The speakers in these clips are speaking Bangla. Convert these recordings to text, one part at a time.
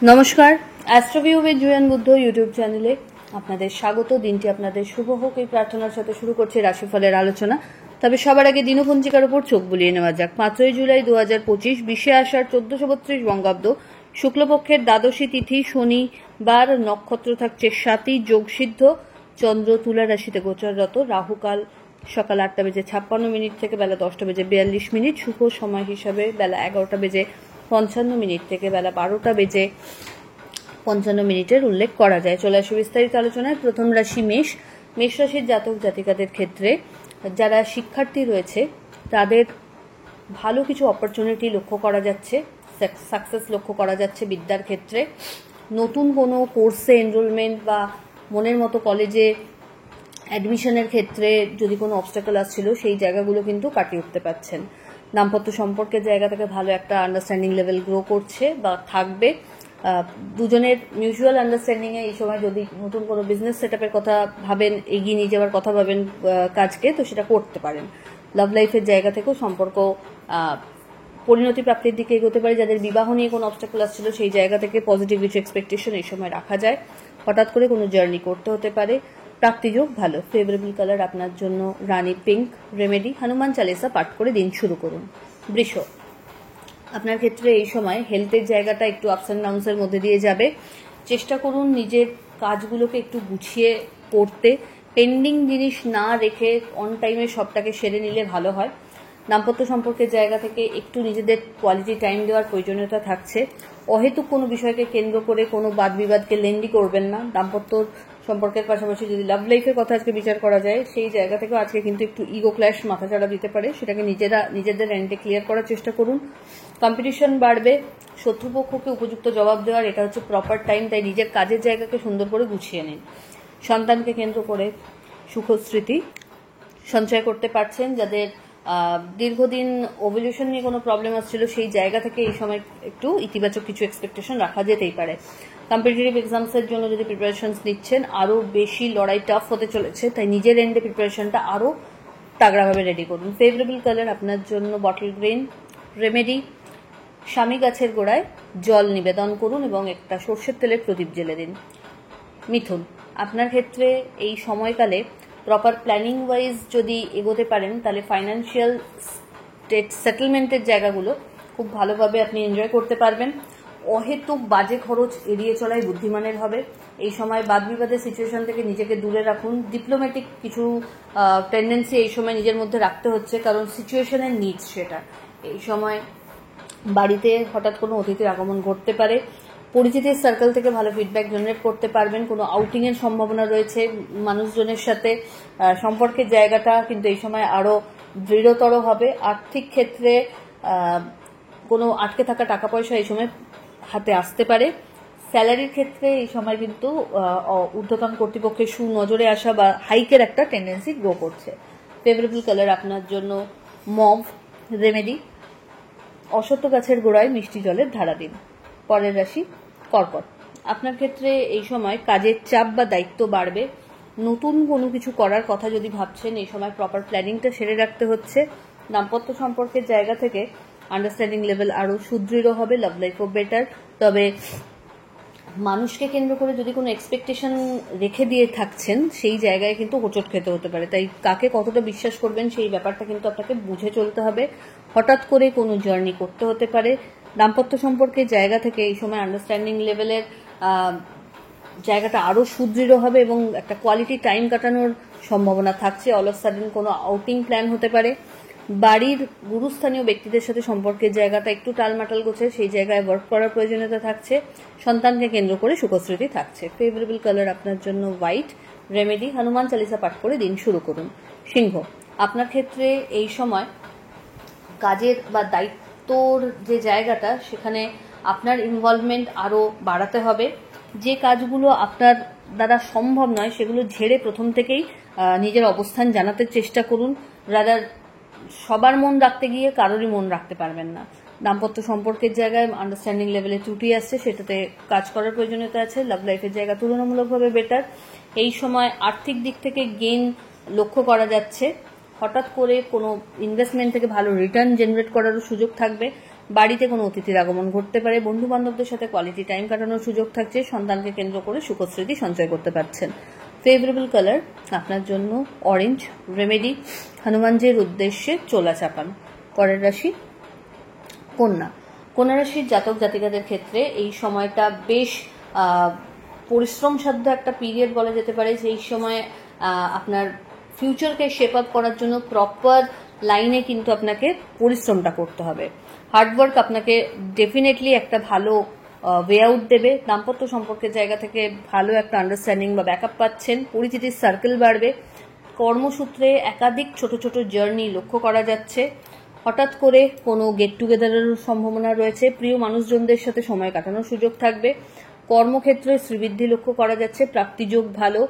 নমস্কার, অ্যাস্ট্রোভিউ উইথ জুয়ান বুদ্ধ ইউটিউব চ্যানেলে আপনাদের স্বাগত। দিনটি আপনাদের শুভ হোক এই প্রার্থনার সাথে শুরু করছি রাশিফলের আলোচনা। তবে সবার আগে দিনপঞ্জিকার উপর চোখ বুলিয়ে নেওয়া যাক। 5ই জুলাই 2025, 20শে আষাঢ় 1432 বঙ্গাব্দ, শুক্লপক্ষের দ্বাদশী তিথি, শনিবার, নক্ষত্র থাকছে স্বাতী, যোগসিদ্ধ, চন্দ্র তুলা রাশিতে গোচররত, রাহুকাল সকাল 8:56 থেকে বেলা 10:42, শুভ সময় হিসাবে বেলা 11:55 থেকে বেলা 12:55 উল্লেখ করা যায়। চলে আসে বিস্তারিত আলোচনায়। প্রথম রাশি মেষ। মেষ রাশির জাতক জাতিকাদের ক্ষেত্রে যারা শিক্ষার্থী রয়েছে তাদের ভালো কিছু অপরচুনিটি লক্ষ্য করা যাচ্ছে, সাকসেস লক্ষ্য করা যাচ্ছে বিদ্যার ক্ষেত্রে। নতুন কোনো কোর্সে এনরোলমেন্ট বা মনের মতো কলেজে অ্যাডমিশনের ক্ষেত্রে যদি কোনো অবস্টাকল আসছিল সেই জায়গাগুলো কিন্তু কাটিয়ে উঠতে পারছেন। দাম্পত্য সম্পর্কের জায়গা থেকে ভালো একটা আন্ডারস্ট্যান্ডিং লেভেল গ্রো করছে বা থাকবে। দুজনের মিউচুয়াল আন্ডারস্ট্যান্ডিংয়ে এই সময় যদি নতুন কোনো বিজনেস সেটআপের কথা ভাবেন, এগিয়ে নিয়ে যাওয়ার কথা ভাবেন কাজকে, তো সেটা করতে পারেন। লাভ লাইফের জায়গা থেকেও সম্পর্ক পরিণতি প্রাপ্তির দিকে এগোতে পারে। যাদের বিবাহ নিয়ে কোনো অবস্টাকল আসছিল সেই জায়গা থেকে পজিটিভ কিছু এক্সপেকটেশন এই সময় রাখা যায়। হঠাৎ করে কোনো জার্নি করতে হতে পারে। প্রাপ্তিযোগ ভালো। ফেভারেবল কালার আপনার জন্য রানী পিঙ্ক। রেমেডি হনুমান চালিসা পাঠ করে দিন শুরু করুন। বৃষ, আপনার ক্ষেত্রে এই সময় হেলথের জায়গাটা একটু আপস অ্যান্ড ডাউনসের মধ্যে দিয়ে যাবে। চেষ্টা করুন নিজের কাজগুলোকে একটু গুছিয়ে করতে, পেন্ডিং জিনিস না রেখে অন টাইমে সবটাকে সেরে নিলে ভালো হয়। দাম্পত্য সম্পর্কের জায়গা থেকে একটু নিজেদের কোয়ালিটি টাইম দেওয়ার প্রয়োজনীয়তা থাকছে। অহেতুক কোনো বিষয়কে কেন্দ্র করে কোনো বাদ বিবাদকে লেন্দি করবেন না। দাম্পত্য সম্পর্কের পাশাপাশি যদি লাভ লাইফের কথা আজকে বিচার করা যায়, সেই জায়গা থেকেও আজকে কিন্তু একটু ইগো ক্ল্যাশ মাথাচাড়া দিতে পারে। সেটাকে নিজেদের এন্ডে ক্লিয়ার করার চেষ্টা করুন। কম্পিটিশন বাড়বে। শত্রুপক্ষকে উপযুক্ত জবাব দেওয়ার এটা হচ্ছে প্রপার টাইম, তাই নিজের কাজের জায়গাকে সুন্দর করে গুছিয়ে নিন। সন্তানকে কেন্দ্র করে সুখস্মৃতি সঞ্চয় করতে পারছেন। যাদের দীর্ঘদিন ওভ্যুলেশন নিয়ে কোনো প্রবলেম আসছিল সেই জায়গা থেকে এই সময় একটু ইতিবাচক কিছু এক্সপেকটেশন রাখা যেতেই পারে। কম্পিটিটিভ এক্সামসের জন্য যদি প্রিপারেশনস নিচ্ছেন, আরও বেশি লড়াই টাফ হতে চলেছে, তাই নিজের এন্ডে প্রিপারেশনটা আরও তাগড়াভাবে রেডি করুন। ফেভারেবল কালার আপনার জন্য বটল গ্রিন। রেমেডি স্বামী গাছের গোড়ায় জল নিবেদন করুন এবং একটা সর্ষের তেলের প্রদীপ জ্বেলে দিন। মিথুন, আপনার ক্ষেত্রে এই সময়কালে প্রপার প্ল্যানিং ওয়াইজ যদি এগোতে পারেন তাহলে ফাইন্যান্সিয়াল সেটেলমেন্টের জায়গাগুলো খুব ভালোভাবে আপনি এনজয় করতে পারবেন। অহেতুক বাজে খরচ এড়িয়ে চলাই বুদ্ধিমানের হবে। এই সময় বাদ বিবাদের সিচুয়েশন থেকে নিজেকে দূরে রাখুন। ডিপ্লোম্যাটিক কিছু টেন্ডেন্সি এই সময় নিজের মধ্যে রাখতে হচ্ছে, কারণ সিচুয়েশনের নিডস সেটা। এই সময় বাড়িতে হঠাৎ কোনো অতিথির আগমন ঘটতে পারে। পরিচিতির সার্কেল থেকে ভালো ফিডব্যাক জেনারেট করতে পারবেন। কোনো আউটিংয়ের সম্ভাবনা রয়েছে মানুষজনের সাথে। সম্পর্কের জায়গাটা কিন্তু এই সময় আরও দৃঢ়তর হবে। আর্থিক ক্ষেত্রে কোনো আটকে থাকা টাকা পয়সা এই সময় হাতে আসতে পারে। স্যালারির ক্ষেত্রে এই সময় কিন্তু ঊর্ধ্বতন কর্তৃপক্ষের সুনজরে আসা বা হাইকের একটা টেন্ডেন্সি গ্রো করছে। ফেভারেবল কালার আপনার জন্য মভ। রেমেডি অশ্বত্থ গাছের গোড়ায় মিষ্টি জলের ধারা দিন। পরের রাশি কর্কট, আপনার ক্ষেত্রে এই সময় কাজের চাপ বা দায়িত্ব বাড়বে। নতুন কোনো কিছু করার কথা যদি ভাবছেন, এই সময় প্রপার প্ল্যানিংটা সেরে রাখতে হচ্ছে। দাম্পত্য সম্পর্কের জায়গা থেকে আন্ডারস্ট্যান্ডিং লেভেল আরও সুদৃঢ় হবে। লাভ লাইফও বেটার। তবে মানুষকে কেন্দ্র করে যদি কোনো এক্সপেকটেশন রেখে দিয়ে থাকছেন সেই জায়গায় কিন্তু হোঁচট খেতে হতে পারে, তাই কাকে কতটা বিশ্বাস করবেন সেই ব্যাপারটা কিন্তু আপনাকে বুঝে চলতে হবে। হঠাৎ করে কোনো জার্নি করতে হতে পারে। দাম্পত্য সম্পর্কের জায়গা থেকে এই সময় আন্ডারস্ট্যান্ডিং লেভেলের জায়গাটা আরও সুদৃঢ় হবে এবং একটা কোয়ালিটি টাইম কাটানোর সম্ভাবনা থাকছে। অল অফ সাডেন কোনো আউটিং প্ল্যান হতে পারে। বাড়ির গুরুস্থানীয় ব্যক্তিদের সাথে সম্পর্কের জায়গাটা একটু টালমাটাল গোছে, সেই জায়গায় ওয়ার্ক করার প্রয়োজনীয়তা থাকছে। সন্তানকে কেন্দ্র করে সুখস্মৃতি থাকছে। ফেভারেবল কালার আপনার জন্য হোয়াইট। রেমেডি হনুমান চালিসা পাঠ করে দিন শুরু করুন। সিংহ, আপনার ক্ষেত্রে এই সময় কাজের বা দায়িত্বর যে জায়গাটা সেখানে আপনার ইনভলভমেন্ট আরও বাড়াতে হবে। যে কাজগুলো আপনার দ্বারা সম্ভব নয় সেগুলো ঝেড়ে প্রথম থেকেই নিজের অবস্থান জানাতে চেষ্টা করুন। রাদার সবার মন রাখতে গিয়ে কারোরই মন রাখতে পারবেন না। দাম্পত্য সম্পর্কের জায়গায় আন্ডারস্ট্যান্ডিং লেভেলে ত্রুটি আসছে, সেটাতে কাজ করার প্রয়োজনীয়তা আছে। লাভ লাইফের জায়গা তুলনামূলকভাবে বেটার। এই সময় আর্থিক দিক থেকে গেইন লক্ষ্য করা যাচ্ছে। হঠাৎ করে কোনো ইনভেস্টমেন্ট থেকে ভালো রিটার্ন জেনারেট করারও সুযোগ থাকবে। বাড়িতে কোনো অতিথির আগমন ঘটতে পারে, বন্ধু বান্ধবদের সাথে কোয়ালিটি টাইম কাটানোর সুযোগ থাকছে, সন্তানকে কেন্দ্র করে সুখস্মৃতি সঞ্চয় করতে পারছেন। ফেভারেবল কালার আপনার জন্য অরেঞ্জ। রেমেডি হনুমানজির উদ্দেশ্যে চোলা চাপান। পরের রাশি কন্যা। কন্যা রাশির জাতক জাতিকাদের ক্ষেত্রে এই সময়টা বেশ পরিশ্রম সাধ্য একটা পিরিয়ড বলা যেতে পারে। সেই সময় আপনার ফিউচারকে শেপ আপ করার জন্য প্রপার লাইনে কিন্তু আপনাকে পরিশ্রমটা করতে হবে। হার্ডওয়ার্ক আপনাকে ডেফিনেটলি একটা ভালো ওয়ে আউট দেবে। দাম্পত্য সম্পর্কের জায়গা থেকে ভালো একটা আন্ডারস্ট্যান্ডিং বা ব্যাকআপ পাচ্ছেন। পরিচিতির সার্কেল বাড়বে। কর্মসূত্রে একাধিক ছোট ছোট জার্নি লক্ষ্য করা যাচ্ছে। হঠাৎ করে কোনো গেট টুগেদারের সম্ভাবনা রয়েছে। প্রিয় মানুষজনদের সাথে সময় কাটানোর সুযোগ থাকবে। কর্মক্ষেত্রে শ্রীবৃদ্ধি লক্ষ্য করা যাচ্ছে। প্রাপ্তিযোগ ভালো।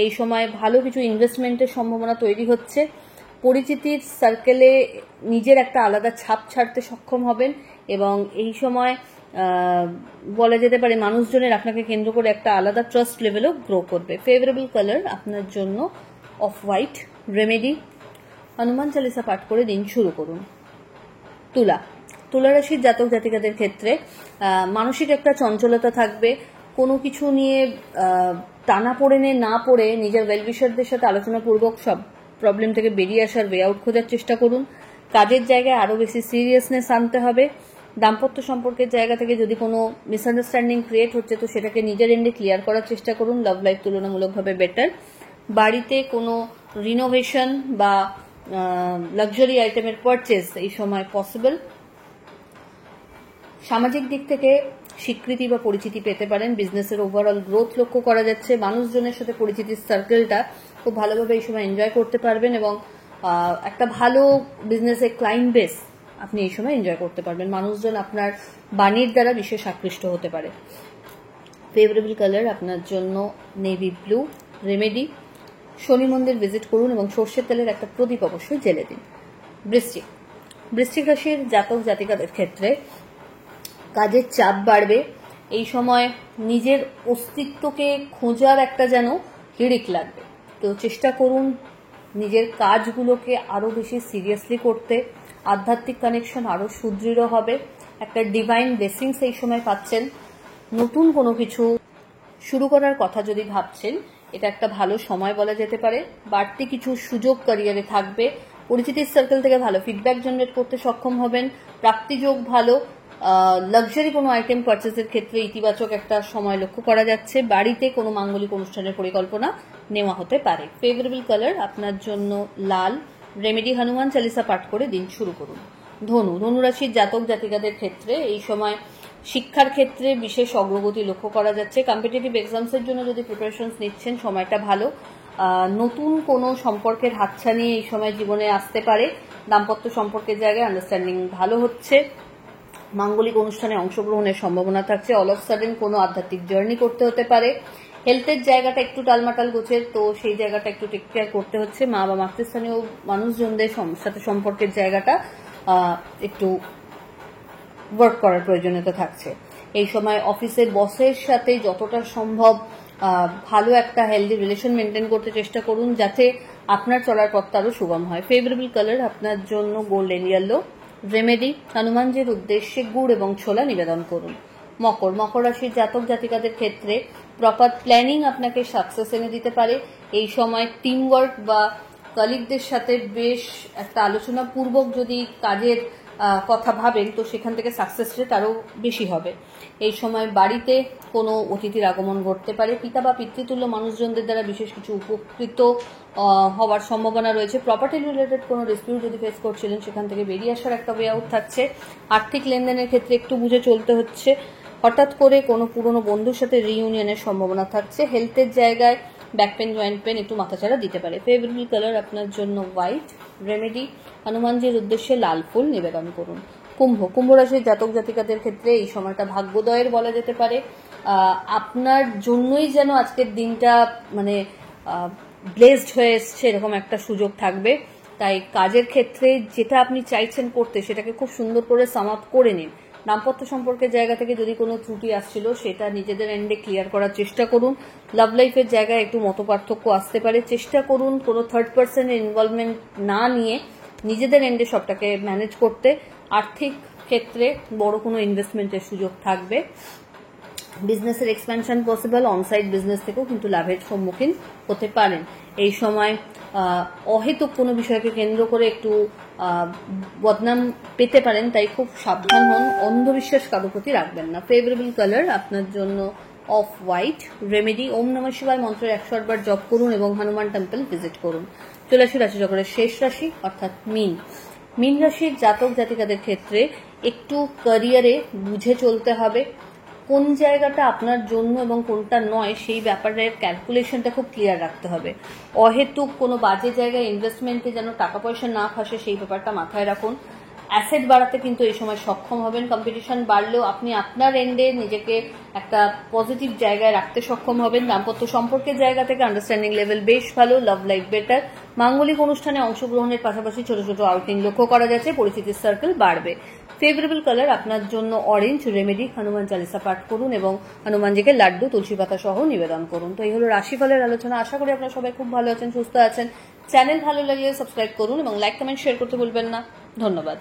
এই সময় ভালো কিছু ইনভেস্টমেন্টের সম্ভাবনা তৈরি হচ্ছে। পরিচিতির সার্কেলে নিজের একটা আলাদা ছাপ ছাড়তে সক্ষম হবেন এবং এই সময় বলা যেতে পারে মানুষজনের আপনাকে কেন্দ্র করে একটা আলাদা ট্রাস্ট লেভেলও গ্রো করবে। ফেভারেবল কালার আপনার জন্য off white. Remedy Hanuman Chalisa পাঠ করে দিন শুরু করুন। তুলা। তুলা রাশির জাতক জাতিকাদের ক্ষেত্রে মানসিক একটা চঞ্চলতা থাকবে। কোনো কিছু নিয়ে টানাপোড়েনে না পড়ে নিজের ওয়েলউইশারদের সাথে আলোচনাপূর্বক সব প্রবলেম থেকে বেরিয়ে আসার ওয়ে আউট খোঁজার চেষ্টা করুন। কাজের জায়গায় আরও বেশি সিরিয়াসনেস আনতে হবে। দাম্পত্য সম্পর্কের জায়গা থেকে যদি কোনো মিসআন্ডারস্ট্যান্ডিং ক্রিয়েট হচ্ছে তো সেটাকে নিজের এন্ডে ক্লিয়ার করার চেষ্টা করুন। লাভ লাইফ তুলনামূলকভাবে বেটার। বাড়িতে কোনো রিনোভেশন বা লাক্সারি আইটেমের পারচেজ এই সময় পসিবল। সামাজিক দিক থেকে স্বীকৃতি বা পরিচিতি পেতে পারেন। বিজনেসের ওভারঅল গ্রোথ লক্ষ্য করা যাচ্ছে। মানুষজনের সাথে পরিচিতির সার্কেলটা খুব ভালোভাবে এই সময় এনজয় করতে পারবেন এবং একটা ভালো বিজনেসের ক্লায়েন্ট বেস আপনি এই সময় এনজয় করতে পারবেন। মানুষজন আপনার বাণীর দ্বারা বিশেষ আকৃষ্ট হতে পারে। ফেভারেবল কালার আপনার জন্য নেভি ব্লু। রেমেডি শনি মন্দির ভিজিট করুন এবং সর্ষের তেলের একটা প্রদীপ অবশ্যই জ্বেলে দিন। বৃশ্চিক। বৃশ্চিক রাশির জাতক জাতিকাদের ক্ষেত্রে কাজের চাপ বাড়বে। এই সময় নিজের অস্তিত্বকে খোঁজার একটা যেন হিড়িক লাগবে। তো চেষ্টা করুন নিজের কাজগুলোকে আরও বেশি সিরিয়াসলি করতে। আধ্যাত্মিক কানেকশন আরও সুদৃঢ় হবে। একটা ডিভাইন ব্লেসিংস এই সময় পাচ্ছেন। নতুন কোনো কিছু শুরু করার কথা যদি ভাবছেন এটা একটা ভালো সময় বলা যেতে পারে। বাড়তি কিছু সুযোগ ক্যারিয়ারে থাকবে। পরিচিতির সার্কেল থেকে ভালো ফিডব্যাক জেনারেট করতে সক্ষম হবেন। প্রাপ্তিযোগ ভালো। লাক্সারি কোনো আইটেম পারচেজের ক্ষেত্রে ইতিবাচক একটা সময় লক্ষ্য করা যাচ্ছে। বাড়িতে কোনো মাঙ্গলিক অনুষ্ঠানের পরিকল্পনা নেওয়া হতে পারে। ফেভারেবল কালার আপনার জন্য লাল। রেমেডি হনুমান চালিসা পাঠ করে দিন শুরু করুন। ধনু। ধনুরাশির জাতক জাতিকাদের ক্ষেত্রে এই সময় শিক্ষার ক্ষেত্রে বিশেষ অগ্রগতি লক্ষ্য করা যাচ্ছে। কম্পিটিটিভ এক্সামসের জন্য যদি প্রিপারেশনস নিচ্ছেন সময়টা ভালো। নতুন কোনো সম্পর্কের হাতছানি এই সময় জীবনে আসতে পারে। দাম্পত্য সম্পর্কের জায়গায় আন্ডারস্ট্যান্ডিং ভালো হচ্ছে। মাঙ্গলিক অনুষ্ঠানে অংশগ্রহণের সম্ভাবনা থাকছে। অল অফ সাডেন কোনো আধ্যাত্মিক জার্নি করতে হতে পারে। হেলথের জায়গাটা একটু টালমাটাল গোছের, তো সেই জায়গাটা একটু টেক কেয়ার করতে হচ্ছে। মা বা মাতৃস্থানীয় মানুষজনদের সাথে সম্পর্কের জায়গাটা একটু ওয়ার্ক করার প্রয়োজনীয়তা থাকছে। এই সময় অফিসের বসের সাথে যতটা সম্ভব ভালো একটা হেলদি রিলেশন মেনটেন করতে চেষ্টা করুন যাতে আপনার চলার পথটা আরও সুগম হয়। ফেভারেবল কালার আপনার জন্য গোল্ডেন ইয়েলো। রেমেডি হনুমানজির উদ্দেশ্যে গুড় এবং ছোলা নিবেদন করুন। মকর। মকর রাশির জাতক জাতিকাদের ক্ষেত্রে প্রপার প্ল্যানিং আপনাকে সাকসেস এনে দিতে পারে। এই সময় টিম ওয়ার্ক বা কলিগদের সাথে বেশ একটা আলোচনা পূর্বক যদি কাজের কথা ভাবেন তো সেখান থেকে সাকসেস রেট আরও বেশি হবে। এই সময় বাড়িতে কোনো অতিথির আগমন ঘটতে পারে। পিতা বা পিতৃতুল্য মানুষজনদের দ্বারা বিশেষ কিছু উপকৃত হওয়ার সম্ভাবনা রয়েছে। প্রপার্টি রিলেটেড কোনো ডিসপিউট যদি ফেস করছিলেন সেখান থেকে বেরিয়ে আসার একটা ওয়ে আউট থাকছে। আর্থিক লেনদেনের ক্ষেত্রে একটু বুঝে চলতে হচ্ছে। হঠাৎ করে কোনো পুরনো বন্ধুর সাথে রিইউনিয়নের সম্ভাবনা থাকছে। হেলথের জায়গায় ব্যাক পেন জয়েন্ট পেন একটু মাথাচাড়া দিতে পারে। ফেভারেবল কালার আপনার জন্য হোয়াইট। রেমেডি হনুমানজির উদ্দেশ্যে লাল ফুল নিবেদন করুন। কুম্ভ। কুম্ভ রাশির জাতক জাতিকাদের ক্ষেত্রে এই সময়টা ভাগ্যোদয়ের বলা যেতে পারে। আপনার জন্যই যেন আজকের দিনটা মানে ব্লেসড হয়ে এসছে এরকম একটা সুযোগ থাকবে। তাই কাজের ক্ষেত্রে যেটা আপনি চাইছেন করতে সেটাকে খুব সুন্দর করে সাম আপ করে নিন। দাম্পত্য সম্পর্কের জায়গা থেকে যদি কোনো ত্রুটি আসছিল সেটা নিজেদের এন্ডে ক্লিয়ার করার চেষ্টা করুন। লাভ লাইফের জায়গায় একটু মতপার্থক্য আসতে পারে। চেষ্টা করুন কোনো থার্ড পার্সনের ইনভলভমেন্ট না নিয়ে নিজেদের এন্ডে সবটাকে ম্যানেজ করতে। আর্থিক ক্ষেত্রে বড় কোনো ইনভেস্টমেন্টের সুযোগ থাকবে। বিজনেসের এক্সপ্যানশন পসিবল, অনসাইট বিজনেস থেকেও কিন্তু লাভের সম্মুখীন হতে পারেন। এই সময় অহেতুক কোনো বিষয়কে কেন্দ্র করে একটু বদনাম পেতে পারেন, তাই খুব সাবধান হন, অন্ধবিশ্বাস কারোর প্রতি রাখবেন না। ফেভারেবল কালার আপনার জন্য অফ হোয়াইট। রেমেডি ওম নমঃ শিবায় মন্ত্রের 108 বার জপ করুন এবং হনুমান টেম্পল ভিজিট করুন। চলে আসি রাশিচক্রের শেষ রাশি অর্থাৎ মীন। মীন রাশির জাতক জাতিকাদের ক্ষেত্রে একটু ক্যারিয়ারে বুঝে চলতে হবে, কোন জায়গাটা আপনার জন্য এবং কোনটা নয় সেই ব্যাপারের ক্যালকুলেশনটা খুব ক্লিয়ার রাখতে হবে। অহেতুক কোনো বাজে জায়গায় ইনভেস্টমেন্টে যেন টাকা পয়সা না ফাঁসে সেই ব্যাপারটা মাথায় রাখুন। অ্যাসেট বাড়াতে কিন্তু এই সময় সক্ষম হবেন, কম্পিটিশন বাড়লেও আপনি আপনার এন্ডে নিজেকে একটা পজিটিভ জায়গায় রাখতে সক্ষম হবেন। দাম্পত্য সম্পর্কের জায়গা থেকে আন্ডারস্ট্যান্ডিং লেভেল বেশ ভালো, লাভ লাইফ বেটার। মাঙ্গলিক অনুষ্ঠানে অংশগ্রহণের পাশাপাশি ছোট ছোট আউটিং লক্ষ্য করা যাচ্ছে, পরিচিতির সার্কেল বাড়বে। ফেভারেবল কালার আপনার জন্য অরেঞ্জ। রেমেডি হনুমান চালিসা পাঠ করুন এবং হনুমানজিকে লাড্ডু তুলসী পাতা সহ নিবেদন করুন। তো এই হলো রাশিফলের আলোচনা। আশা করি আপনারা সবাই খুব ভালো আছেন, সুস্থ আছেন। চ্যানেল ভালো লাগলে সাবস্ক্রাইব করুন এবং লাইক কমেন্ট শেয়ার করতে ভুলবেন না। ধন্যবাদ।